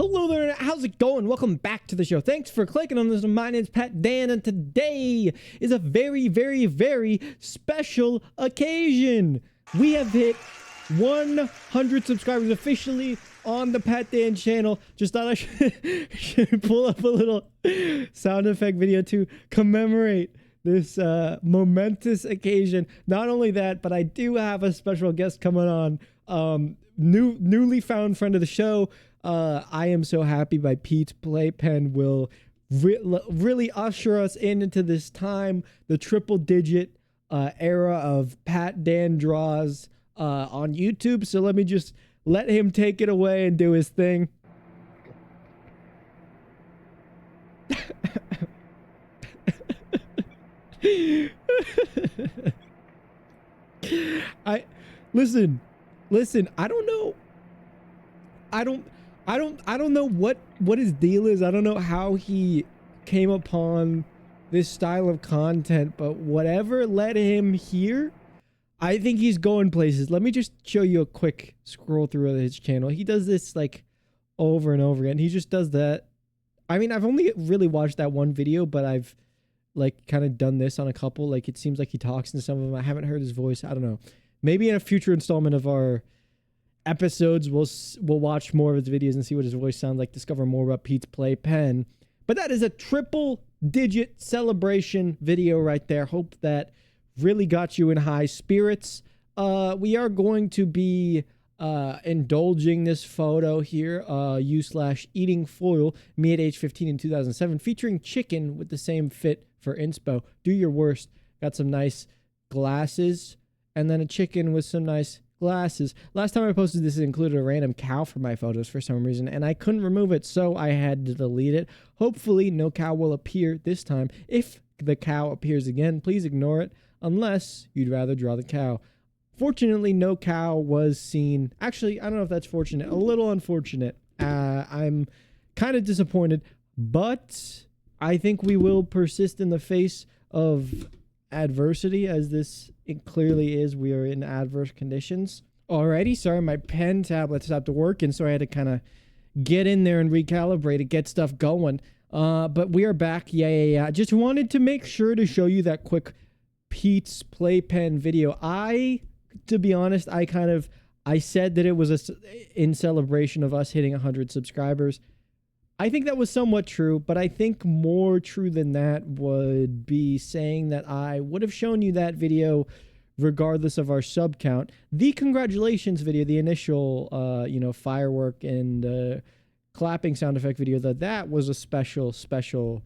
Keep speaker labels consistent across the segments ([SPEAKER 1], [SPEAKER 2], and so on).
[SPEAKER 1] Hello there, how's it going? Welcome back to the show. Thanks for clicking on this. My name's Pat Dan, and today is a very, very, very special occasion. We have hit 100 subscribers officially on the Pat Dan channel. Just thought I should pull up a little sound effect video to commemorate this momentous occasion. Not only that, but I do have a special guest coming on. Newly found friend of the show. I Am So Happy by Pete's Playpen will really usher us into this time, the triple digit era of Pat Dan Draws on YouTube. So let me just let him take it away and do his thing. Listen, I don't know. I don't know what his deal is. I don't know how he came upon this style of content, but whatever led him here, I think he's going places. Let me just show you a quick scroll through of his channel. He does this like over and over again. He just does that. I mean, I've only really watched that one video, but I've like kind of done this on a couple. Like it seems like he talks in some of them. I haven't heard his voice. I don't know. Maybe in a future installment of our episodes we'll watch more of his videos and see what his voice sounds like, discover more about Pete's Playpen. But that is a triple digit celebration video right there. Hope that really got you in high spirits. We are going to be indulging this photo here, you/eating foil, me at age 15 in 2007, featuring chicken with the same fit for inspo. Do your worst. Got some nice glasses and then a chicken with some nice glasses. Last time I posted this, it included a random cow for my photos for some reason, and I couldn't remove it, so I had to delete it. Hopefully no cow will appear this time. If the cow appears again, please ignore it, unless you'd rather draw the cow. Fortunately, no cow was seen. Actually, I don't know if that's fortunate. A little unfortunate. I'm kind of disappointed, but I think we will persist in the face of adversity, as this it clearly is. We are in adverse conditions. Alrighty, sorry, my pen tablet stopped working, so I had to kind of get in there and recalibrate it, get stuff going. But we are back. Yeah. Just wanted to make sure to show you that quick Pete's Playpen video. To be honest, I said that it was in celebration of us hitting 100 subscribers. I think that was somewhat true, but I think more true than that would be saying that I would have shown you that video regardless of our sub count. The congratulations video, the initial, firework and clapping sound effect video, that was a special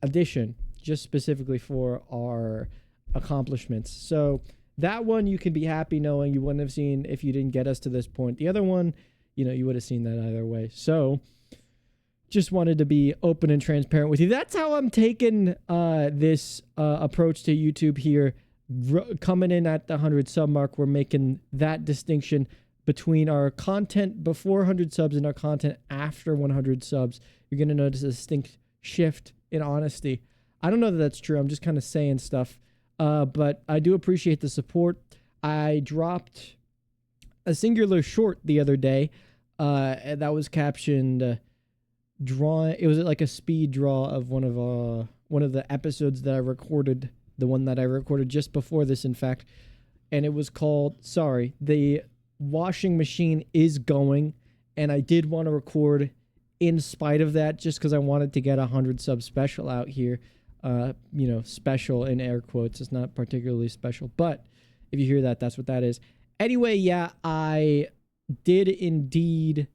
[SPEAKER 1] addition just specifically for our accomplishments. So that one you can be happy knowing you wouldn't have seen if you didn't get us to this point. The other one, you would have seen that either way. So just wanted to be open and transparent with you. That's how I'm taking this approach to YouTube here. Coming in at the 100 sub mark, we're making that distinction between our content before 100 subs and our content after 100 subs. You're going to notice a distinct shift in honesty. I don't know that that's true. I'm just kind of saying stuff. But I do appreciate the support. I dropped a singular short the other day that was captioned... it was like a speed draw of one of the episodes that I recorded, the one that I recorded just before this, in fact, and it was called The Washing Machine Is Going, and I did want to record in spite of that just because I wanted to get 100 sub special out here. Special in air quotes. It's not particularly special, but if you hear that, that's what that is. Anyway, yeah, I did indeed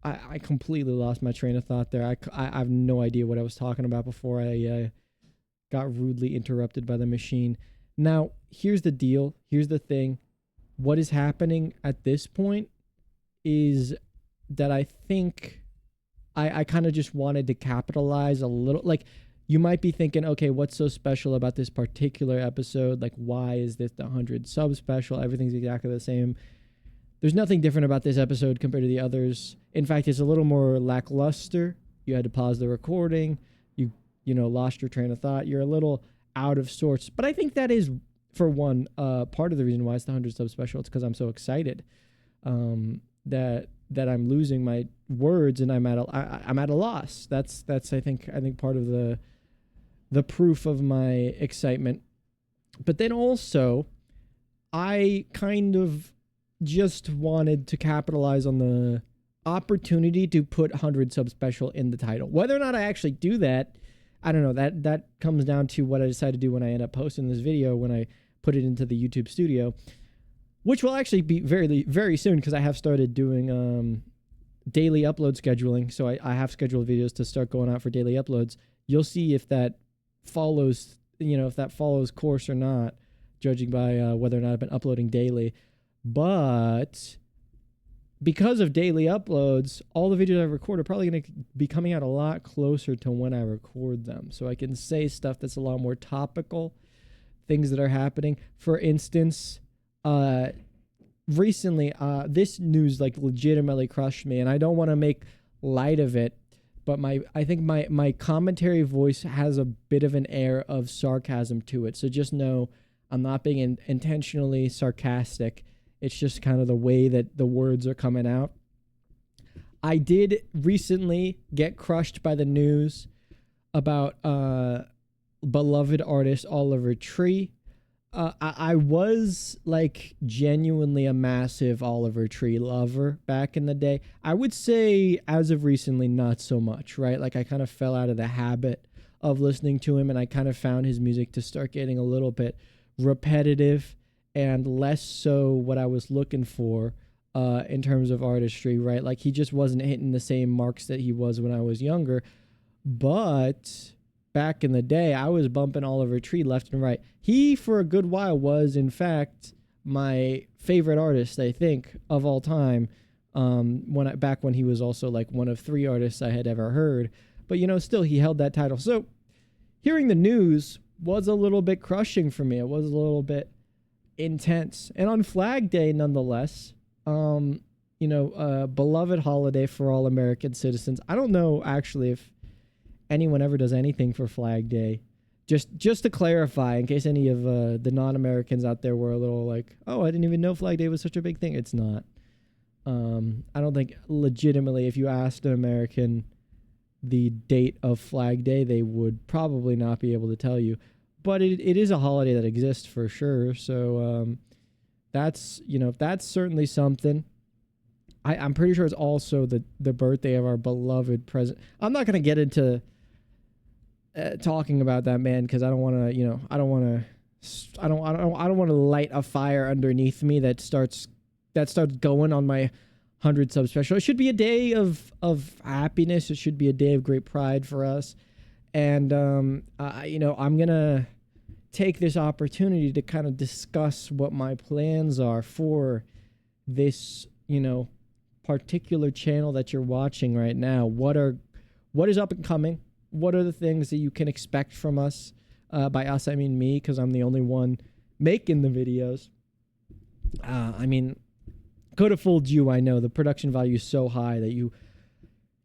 [SPEAKER 1] I completely lost my train of thought there. I have no idea what I was talking about before I got rudely interrupted by the machine. Now, here's the deal. Here's the thing. What is happening at this point is that I think I kind of just wanted to capitalize a little. Like, you might be thinking, okay, what's so special about this particular episode? Like, why is this the 100 sub special? Everything's exactly the same. There's nothing different about this episode compared to the others. In fact, it's a little more lackluster. You had to pause the recording. You lost your train of thought. You're a little out of sorts. But I think that is, for one, part of the reason why it's the 100 sub special. It's because I'm so excited that that I'm losing my words and I'm at a loss. That's I think part of the proof of my excitement. But then also, I kind of just wanted to capitalize on the opportunity to put 100 sub special in the title. Whether or not I actually do that, I don't know. That comes down to what I decide to do when I end up posting this video, when I put it into the YouTube studio, which will actually be very, very soon, because I have started doing daily upload scheduling. So I have scheduled videos to start going out for daily uploads. You'll see if that follows, if that follows course or not, judging by whether or not I've been uploading daily. But because of daily uploads, all the videos I record are probably going to be coming out a lot closer to when I record them. So I can say stuff that's a lot more topical, things that are happening. For instance, recently, this news like legitimately crushed me, and I don't want to make light of it, but I think my commentary voice has a bit of an air of sarcasm to it. So just know I'm not being intentionally sarcastic. It's just kind of the way that the words are coming out. I did recently get crushed by the news about beloved artist Oliver Tree. I was like genuinely a massive Oliver Tree lover back in the day. I would say as of recently, not so much, right? Like I kind of fell out of the habit of listening to him, and I kind of found his music to start getting a little bit repetitive and less so what I was looking for in terms of artistry, right? Like he just wasn't hitting the same marks that he was when I was younger. But back in the day, I was bumping Oliver Tree left and right. He, for a good while, was, in fact, my favorite artist, I think, of all time, back when he was also like one of 3 artists I had ever heard. But, still, he held that title. So hearing the news was a little bit crushing for me. It was a little bit intense. And on Flag Day, nonetheless, beloved holiday for all American citizens. I don't know, actually, if anyone ever does anything for Flag Day. Just to clarify, in case any of the non-Americans out there were a little like, oh, I didn't even know Flag Day was such a big thing. It's not. I don't think legitimately if you asked an American the date of Flag Day, they would probably not be able to tell you. But it is a holiday that exists for sure. So that's certainly something. I'm pretty sure it's also the birthday of our beloved president. I'm not going to get into talking about that man because I don't want to light a fire underneath me that starts going on my 100 sub special. It should be a day of happiness. It should be a day of great pride for us. And I'm gonna take this opportunity to kind of discuss what my plans are for this, particular channel that you're watching right now. What is up and coming? What are the things that you can expect from us? By us, I mean me, because I'm the only one making the videos. Could have fooled you, I know. The production value is so high that you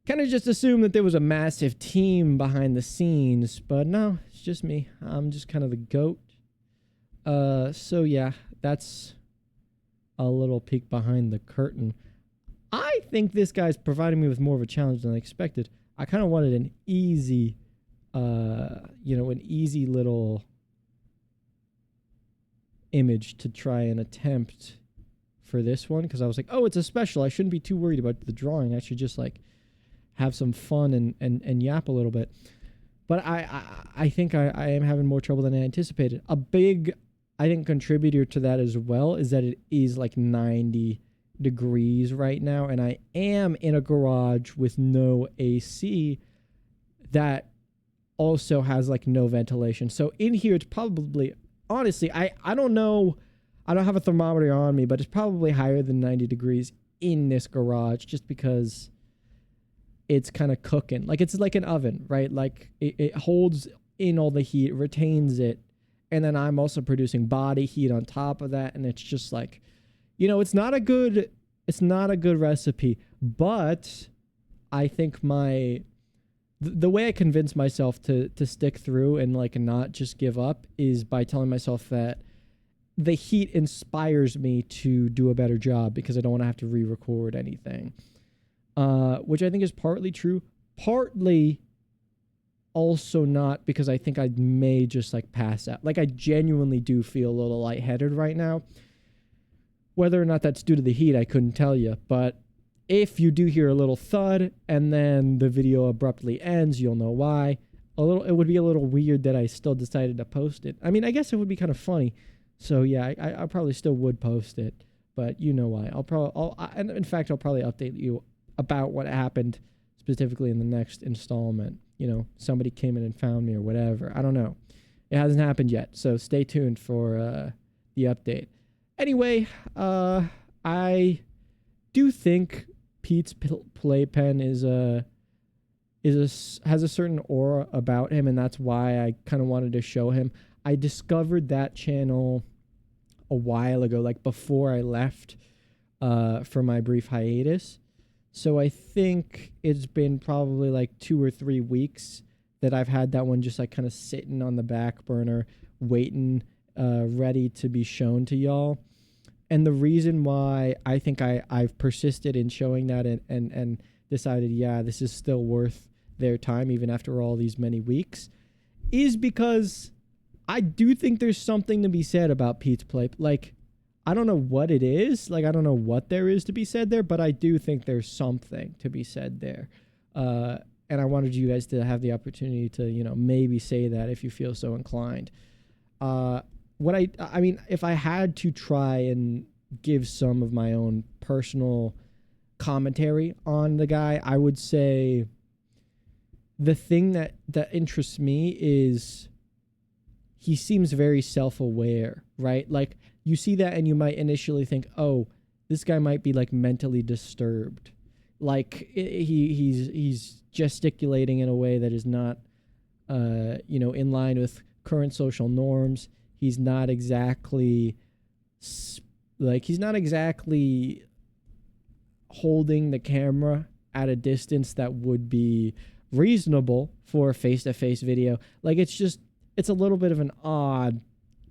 [SPEAKER 1] kind of just assume that there was a massive team behind the scenes, but no, it's just me. I'm just kind of the goat. So yeah, that's a little peek behind the curtain. I think this guy's providing me with more of a challenge than I expected. I kind of wanted an easy little image to try and attempt for this one, because I was like, oh, it's a special. I shouldn't be too worried about the drawing. I should just like have some fun and yap a little bit. But I think I am having more trouble than I anticipated. A big, I think, contributor to that as well is that it is like 90 degrees right now, and I am in a garage with no AC that also has like no ventilation. So in here, it's probably, honestly, I don't know. I don't have a thermometer on me, but it's probably higher than 90 degrees in this garage just because it's kind of cooking. Like it's like an oven, right? Like it holds in all the heat, retains it. And then I'm also producing body heat on top of that. And it's just like, it's not a good recipe, but I think the way I convince myself to stick through and like not just give up is by telling myself that the heat inspires me to do a better job because I don't want to have to re-record anything. which I think is partly true, partly also not, because I think I may just like pass out. Like I genuinely do feel a little lightheaded right now. Whether or not that's due to the heat, I couldn't tell you. But if you do hear a little thud and then the video abruptly ends, you'll know why. It would be a little weird that I still decided to post it. I mean, I guess it would be kind of funny. So yeah, I probably still would post it, but you know why. And in fact, I'll probably update you about what happened specifically in the next installment. You know, somebody came in and found me or whatever. I don't know. It hasn't happened yet, so stay tuned for the update. Anyway, I do think Pete's Playpen has a certain aura about him, and that's why I kind of wanted to show him. I discovered that channel a while ago, like before I left for my brief hiatus. So I think it's been probably like 2 or 3 weeks that I've had that one just like kind of sitting on the back burner, waiting, ready to be shown to y'all. And the reason why I think I've persisted in showing that and decided, yeah, this is still worth their time even after all these many weeks, is because I do think there's something to be said about Pete's Play. Like, I don't know what it is. Like, I don't know what there is to be said there, but I do think there's something to be said there. And I wanted you guys to have the opportunity to, you know, maybe say that if you feel so inclined. I mean, if I had to try and give some of my own personal commentary on the guy, I would say the thing that interests me is he seems very self-aware, right? Like, you see that and you might initially think, oh, this guy might be like mentally disturbed. Like he's gesticulating in a way that is not, you know, in line with current social norms. He's not exactly holding the camera at a distance that would be reasonable for a face-to-face video. Like, it's a little bit of an odd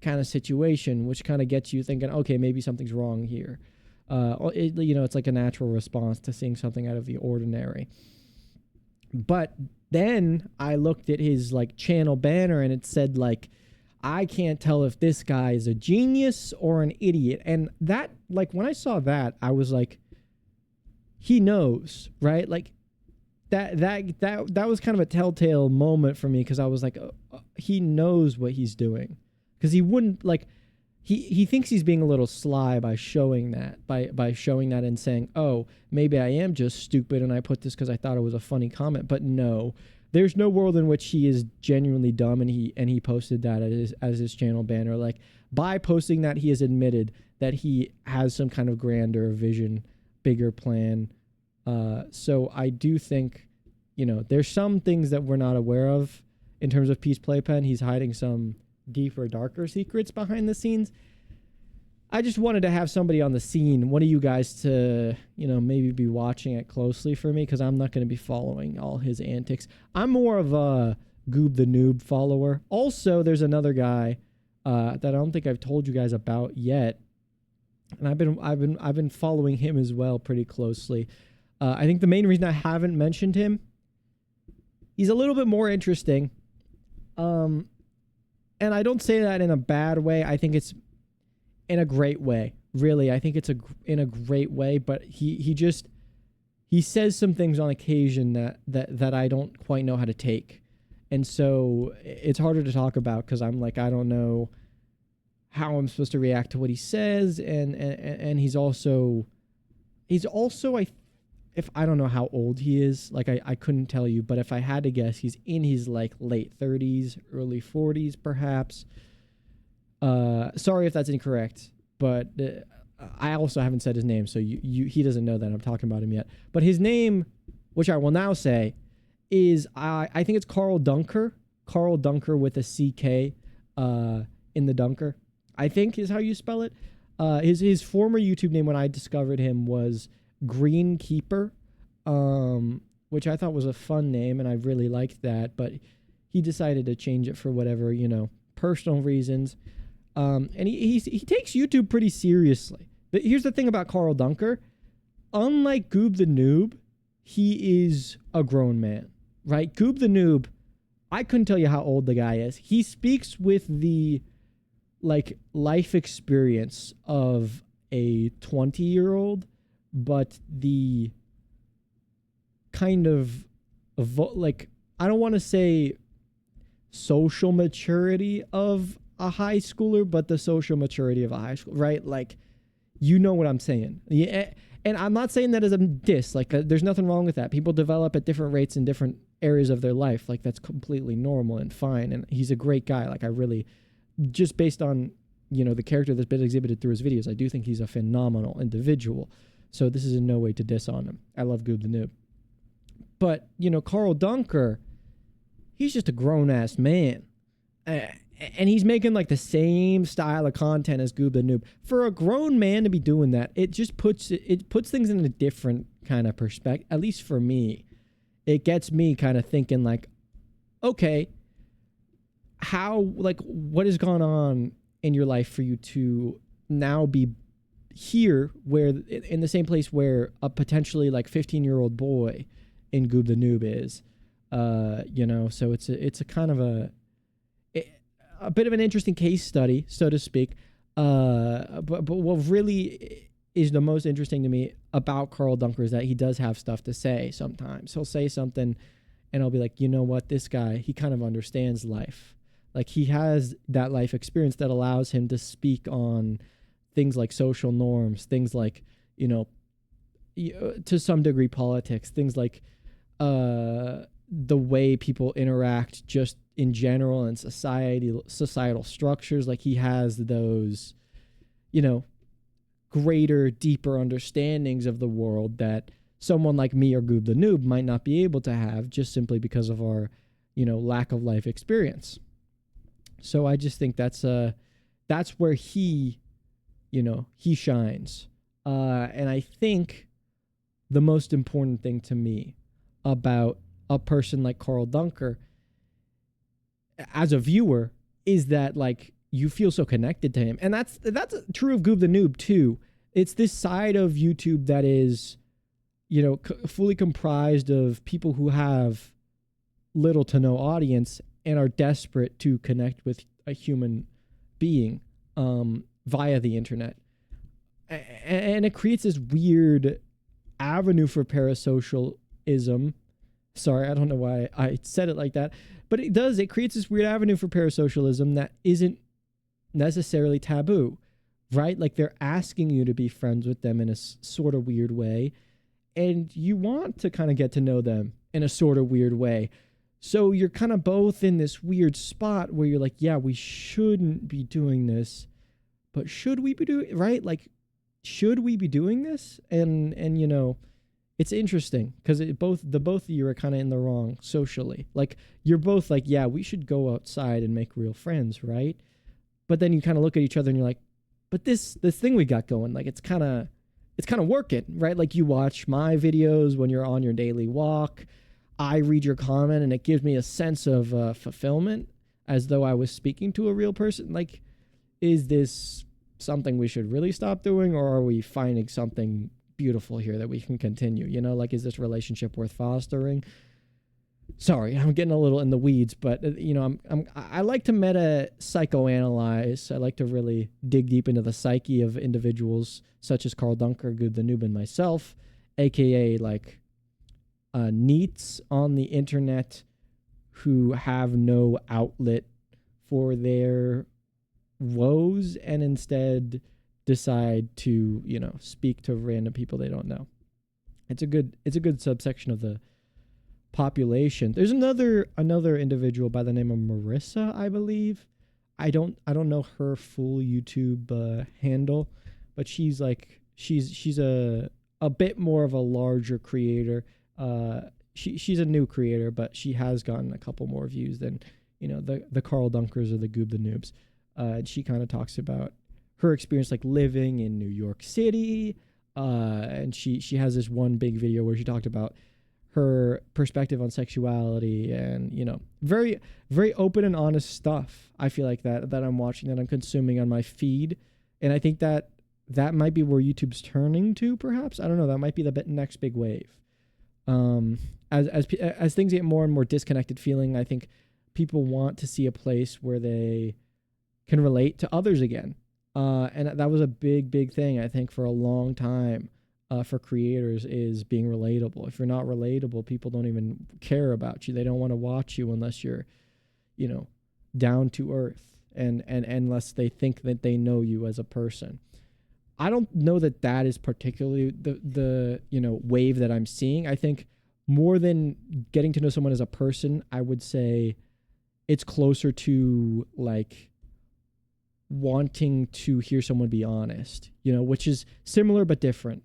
[SPEAKER 1] kind of situation, which kind of gets you thinking, okay, maybe something's wrong here. You know, it's like a natural response to seeing something out of the ordinary. But then I looked at his like channel banner and it said like, I can't tell if this guy is a genius or an idiot. And that, like, when I saw that, I was like, he knows, right? Like that was kind of a telltale moment for me, because I was like, he knows what he's doing. Because he wouldn't, like, he thinks he's being a little sly by showing that, by showing that and saying, oh, maybe I am just stupid and I put this because I thought it was a funny comment. But no, there's no world in which he is genuinely dumb, and he posted that as his channel banner. Like, by posting that, he has admitted that he has some kind of grander vision, bigger plan. So I do think, you know, there's some things that we're not aware of in terms of Pete's Playpen. He's hiding some deeper, darker secrets behind the scenes. I just wanted to have somebody on the scene, one of you guys, to, you know, maybe be watching it closely for me, because I'm not going to be following all his antics. I'm more of a Goob the Noob follower. Also, there's another guy that I don't think I've told you guys about yet, and I've been following him as well pretty closely. I think the main reason I haven't mentioned him, he's a little bit more interesting. And I don't say that in a bad way. I think it's in a great way. Really, I think it's in a great way. But he says some things on occasion that I don't quite know how to take, and so it's harder to talk about, because I'm like, I don't know how I'm supposed to react to what he says, and he's also I don't know how old he is. Like, I couldn't tell you, but if I had to guess, he's in his like late 30s, early 40s, perhaps. Sorry if that's incorrect, but I also haven't said his name, so he doesn't know that I'm talking about him yet. But his name, which I will now say, is I think it's Carl Dunker. Carl Dunker with a CK in the Dunker, I think is how you spell it. His former YouTube name when I discovered him was Greenkeeper, which I thought was a fun name, and I really liked that, but he decided to change it for whatever, you know, personal reasons. And he takes YouTube pretty seriously. But here's the thing about Carl Dunker. Unlike Goob the Noob, he is a grown man, right? Goob the Noob, I couldn't tell you how old the guy is. He speaks with the like life experience of a 20-year-old, but the kind of like, I don't want to say social maturity of a high schooler, but the social maturity of a high school, right? Like, you know what I'm saying. Yeah. And I'm not saying that as a diss. Like, there's nothing wrong with that. People develop at different rates in different areas of their life. Like, that's completely normal and fine. And he's a great guy. Like, I really, just based on, you know, the character that's been exhibited through his videos, I do think he's a phenomenal individual. So this is in no way to diss on him. I love Goob the Noob. But, you know, Carl Dunker, he's just a grown-ass man. And he's making like the same style of content as Goob the Noob. For a grown man to be doing that, it just puts things in a different kind of perspective. At least for me, it gets me kind of thinking like, okay, what has gone on in your life for you to now be here, where in the same place where a potentially like 15-year-old boy in Goob the Noob is, you know. So it's a kind of a bit of an interesting case study, so to speak. But what really is the most interesting to me about Carl Dunker is that he does have stuff to say sometimes. He'll say something and I'll be like, you know what, this guy, he kind of understands life. Like, he has that life experience that allows him to speak on things like social norms, things like, you know, to some degree politics, things like the way people interact just in general and societal structures. Like, he has those, you know, greater, deeper understandings of the world that someone like me or Goob the Noob might not be able to have, just simply because of our, you know, lack of life experience. So I just think that's where he, you know, he shines. And I think the most important thing to me about a person like Carl Dunker as a viewer is that, like, you feel so connected to him. And that's true of Goob the Noob too. It's this side of YouTube that is, you know, fully comprised of people who have little to no audience and are desperate to connect with a human being via the internet. And it creates this weird avenue for parasocialism. Sorry, I don't know why I said it like that, but it does. It creates this weird avenue for parasocialism that isn't necessarily taboo, right? Like, they're asking you to be friends with them in a sort of weird way, and you want to kind of get to know them in a sort of weird way. So you're kind of both in this weird spot where you're like, yeah, we shouldn't be doing this, but should we be doing, right? Like, should we be doing this? And you know, it's interesting because both of you are kind of in the wrong socially. Like, you're both like, yeah, we should go outside and make real friends, right? But then you kind of look at each other and you're like, but this thing we got going, like, it's kind of working, right? Like, you watch my videos when you're on your daily walk. I read your comment and it gives me a sense of fulfillment, as though I was speaking to a real person. Like, is this something we should really stop doing, or are we finding something beautiful here that we can continue? You know, like, is this relationship worth fostering? Sorry, I'm getting a little in the weeds, but you know, I like to meta psychoanalyze. I like to really dig deep into the psyche of individuals such as Carl Dunker, Goob the Noob, and myself, aka like neats on the internet who have no outlet for their woes and instead decide to, you know, speak to random people they don't know. It's a good subsection of the population. There's another individual by the name of Marissa, I believe. I don't know her full YouTube handle, but she's a bit more of a larger creator. She's a new creator, but she has gotten a couple more views than, you know, the Carl Dunkers or the Goob the Noobs. And she kind of talks about her experience, like, living in New York City. And she has this one big video where she talked about her perspective on sexuality and, you know, very, very open and honest stuff. I feel like that I'm watching, that I'm consuming on my feed. And I think that might be where YouTube's turning to, perhaps. I don't know. That might be the next big wave. As things get more and more disconnected feeling, I think people want to see a place where they can relate to others again. And that was a big thing, I think, for a long time, for creators, is being relatable. If you're not relatable, people don't even care about you. They don't want to watch you unless you're, down to earth, and unless they think that they know you as a person. I don't know that is particularly the wave that I'm seeing. I think more than getting to know someone as a person, I would say it's closer to like wanting to hear someone be honest, which is similar but different.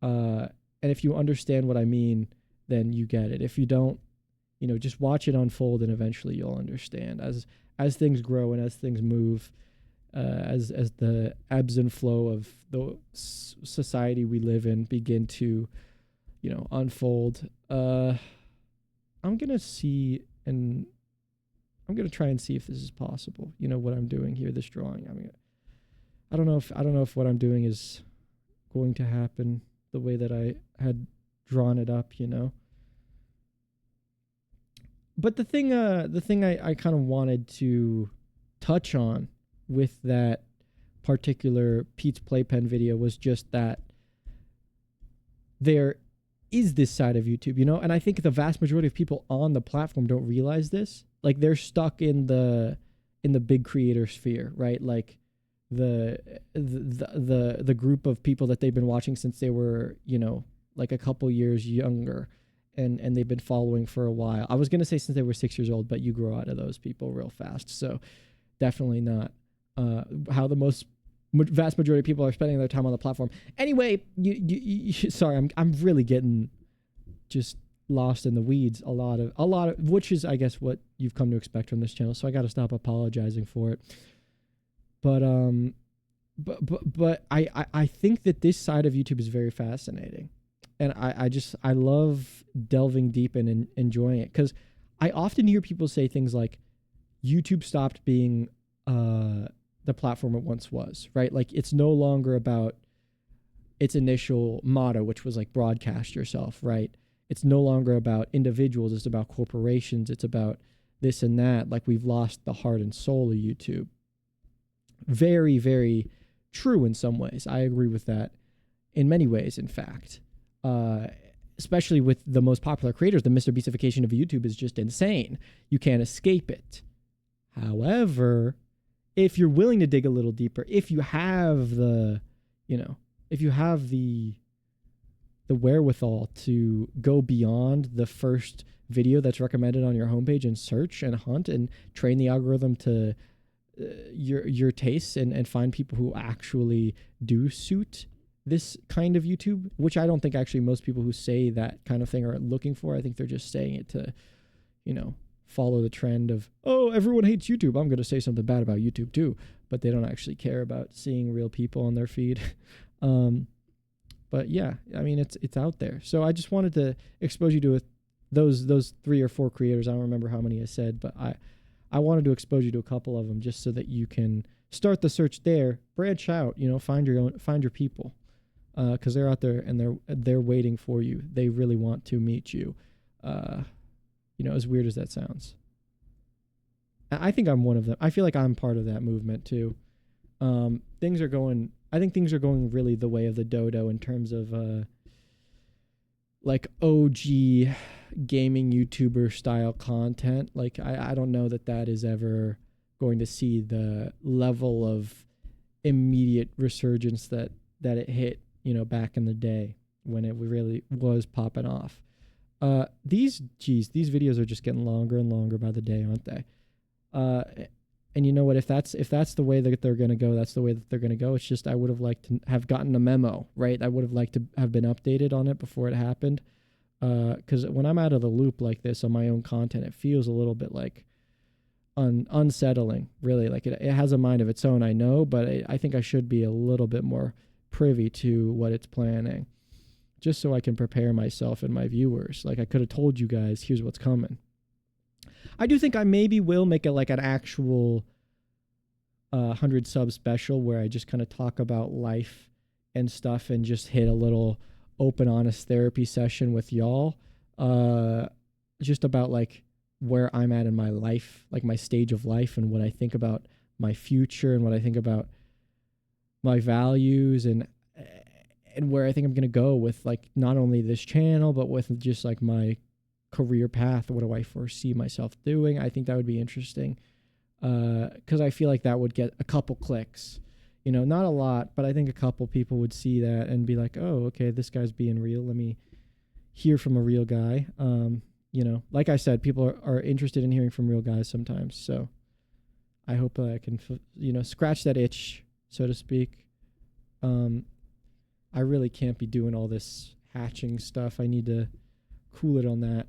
[SPEAKER 1] And if you understand what I mean, then you get it. If you don't, just watch it unfold, and eventually you'll understand as things grow and as things move, as the ebbs and flow of the society we live in begin to, unfold. I'm gonna try and see if this is possible. What I'm doing here, this drawing. I don't know if what I'm doing is going to happen the way that I had drawn it up. But the thing I kind of wanted to touch on with that particular Pete's Playpen video was just that there is this side of YouTube, and I think the vast majority of people on the platform don't realize this. Like, they're stuck in the big creator sphere, right? Like the group of people that they've been watching since they were, like a couple years younger, and they've been following for a while. I was going to say since they were 6 years old, but you grow out of those people real fast. So definitely not how the vast majority of people are spending their time on the platform. Anyway, sorry, I'm really getting just lost in the weeds a lot of which is, I guess, what you've come to expect from this channel. So I got to stop apologizing for it. But I think that this side of YouTube is very fascinating. And I love delving deep in and enjoying it, because I often hear people say things like YouTube stopped being the platform it once was, right? Like, it's no longer about its initial motto, which was like broadcast yourself, right? It's no longer about individuals. It's about corporations. It's about this and that. Like, we've lost the heart and soul of YouTube. Very, very true in some ways. I agree with that in many ways, in fact. Especially with the most popular creators, the Mr. Beastification of YouTube is just insane. You can't escape it. However, if you're willing to dig a little deeper, if you have the wherewithal to go beyond the first video that's recommended on your homepage and search and hunt and train the algorithm to your tastes and find people who actually do suit this kind of YouTube, which I don't think actually most people who say that kind of thing are looking for. I think they're just saying it to, follow the trend of, oh, everyone hates YouTube, I'm going to say something bad about YouTube too. But they don't actually care about seeing real people on their feed. But yeah, I mean, it's out there. So I just wanted to expose you to those 3 or 4 creators. I don't remember how many I said, but I wanted to expose you to a couple of them just so that you can start the search there, branch out, find your people. Because they're out there and they're waiting for you. They really want to meet you. As weird as that sounds. I think I'm one of them. I feel like I'm part of that movement too. I think things are going really the way of the dodo in terms of like OG gaming YouTuber style content. Like, I don't know that is ever going to see the level of immediate resurgence that it hit, back in the day when it really was popping off. These videos are just getting longer and longer by the day, aren't they? And you know what? If that's the way that they're going to go, that's the way that they're going to go. It's just, I would have liked to have gotten a memo, right? I would have liked to have been updated on it before it happened. Because when I'm out of the loop like this on my own content, it feels a little bit like unsettling, really. Like, it has a mind of its own, I know, but I think I should be a little bit more privy to what it's planning, just so I can prepare myself and my viewers. Like, I could have told you guys, here's what's coming. I do think I maybe will make it like an actual 100 sub special where I just kind of talk about life and stuff and just hit a little open, honest therapy session with y'all, just about like where I'm at in my life, like my stage of life, and what I think about my future and what I think about my values, and where I think I'm gonna go with like not only this channel but with just like my career path. What do I foresee myself doing? I think that would be interesting, because I feel like that would get a couple clicks, you know, not a lot, but I think a couple people would see that and be like, oh, okay, this guy's being real. Let me hear from a real guy. You know, like I said, people are interested in hearing from real guys sometimes. So I hope that I can, you know, scratch that itch, so to speak. I really can't be doing all this hatching stuff. I need to cool it on that.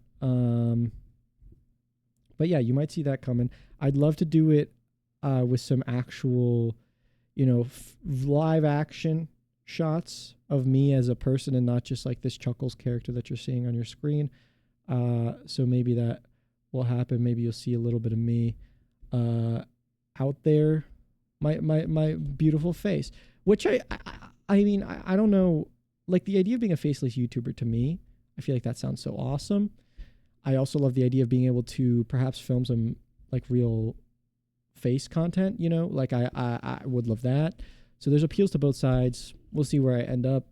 [SPEAKER 1] But yeah, you might see that coming. I'd love to do it with some actual, you know, live action shots of me as a person and not just like this Chuckles character that you're seeing on your screen. So maybe that will happen. Maybe you'll see a little bit of me out there, my beautiful face, which I mean, I don't know, like the idea of being a faceless YouTuber to me, I feel like that sounds so awesome. I also love the idea of being able to perhaps film some like real face content, you know, like I would love that. So there's appeals to both sides. We'll see where I end up.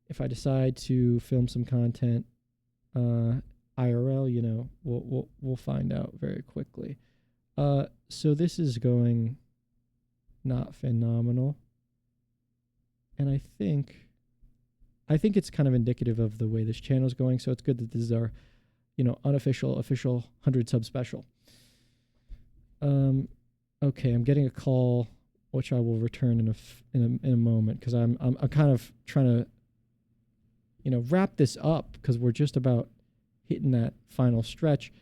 [SPEAKER 1] If I decide to film some content, IRL, you know, we'll find out very quickly. So this is going not phenomenal. And I think it's kind of indicative of the way this channel is going. So it's good that this is our, you know, official 100 sub special. Okay, I'm getting a call, which I will return in a moment, because I'm kind of trying to, you know, wrap this up because we're just about hitting that final stretch.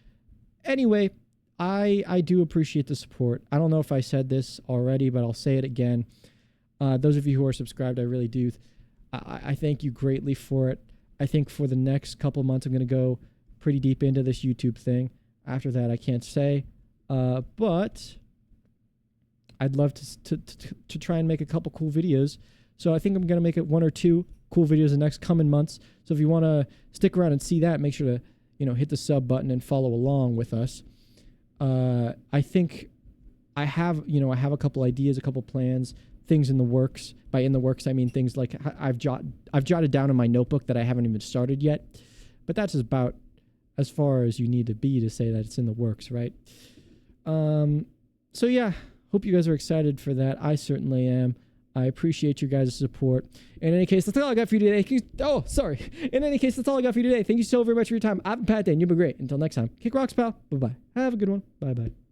[SPEAKER 1] Anyway, I do appreciate the support. I don't know if I said this already, but I'll say it again. Those of you who are subscribed, I really do. I thank you greatly for it. I think for the next couple months, I'm going to go pretty deep into this YouTube thing. After that, I can't say. But I'd love to try and make a couple cool videos. So I think I'm going to make it 1 or 2 cool videos in the next coming months. So if you want to stick around and see that, make sure to, you know, hit the sub button and follow along with us. I think I have a couple ideas, a couple plans, things in the works. By in the works, I mean things like I've jotted down in my notebook that I haven't even started yet. But that's about as far as you need to be to say that it's in the works, right? So yeah, hope you guys are excited for that. I certainly am. I appreciate your guys' support. In any case, that's all I got for you today. Oh, sorry. In any case, that's all I got for you today. Thank you so very much for your time. I've been Pat Dane. You've been great. Until next time, kick rocks, pal. Bye-bye. Have a good one. Bye-bye.